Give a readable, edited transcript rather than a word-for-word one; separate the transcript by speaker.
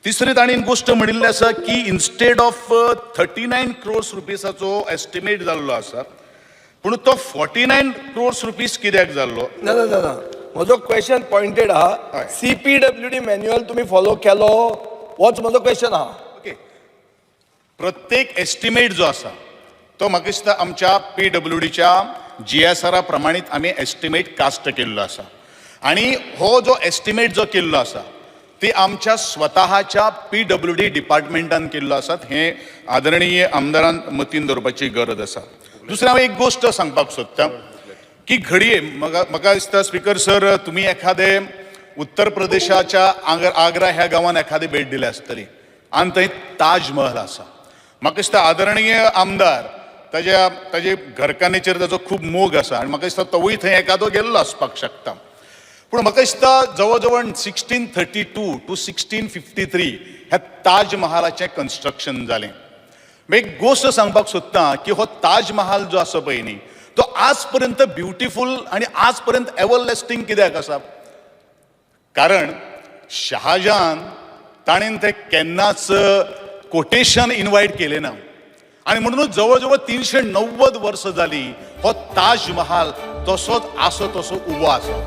Speaker 1: तिसरी ताणीन गोष्ट म्हणिल्ली आसा की इन्स्टेड ऑफ 39 crores रुपीसाचो एस्टिमेट जाल्लो आसा, पूण तो 49 crores रुपीस कित्याक जाल्लो?
Speaker 2: ना ना ना ना म्हजो क्वेश्चन पॉइंटेड आहा. CPWD मॅन्युअल तुम्ही फॉलो केलो होच म्हजो क्वेश्चन आहा.
Speaker 1: ओके, प्रत्येक एस्टिमेट जो आसा तो म्हाका दिसता आमच्या PWDच्या GSR प्रमाणीत आमी एस्टिमेट कास्ट केल्लो आसा आणि हो जो एस्टिमेट जो केल्लो आसा ते आमच्या स्वतःच्या PWD डिपार्टमेंटान केल्लो आसात. हे आदरणीय आमदारान मतीन दवरपाची गरज आसा. दुसरें हांव एक गोष्ट सांगपाक सोदतां की घडये म्हाका दिसता स्पीकर सर तुम्ही एखादे उत्तर प्रदेशाच्या आग्रा ह्या गांवांत एखादी भेट दिली आसतली आणि थंय ताज महल आसा. म्हाका दिसता आदरणीय आमदार ताजे घरकान्नीचेर ताजो खूब मोग आसा आनी म्हाका दिसता तोवूय थंय एखादो गेल्लो आसपाक शकता. पूण म्हाका दिसता जवळ जवळ 1632 to 1653 ह्या ताज महालाचें कन्स्ट्रक्शन जालें. एक गोष्ट सांगपाक सोदतां की हो ताज महाल जो आसा पळय न्ही तो आज पर्यंत ब्युटिफूल आणि आज पर्यंत एव्हरलास्टिंग कित्याक आसा? कारण शहाजान ताणेन ते केन्नाच कोटेशन इन्वायट केले ना आणि म्हणूनच जवळ जवळ 390 वर्सां जाली हो ताज महाल तसोच आसा तसो उबो आसा.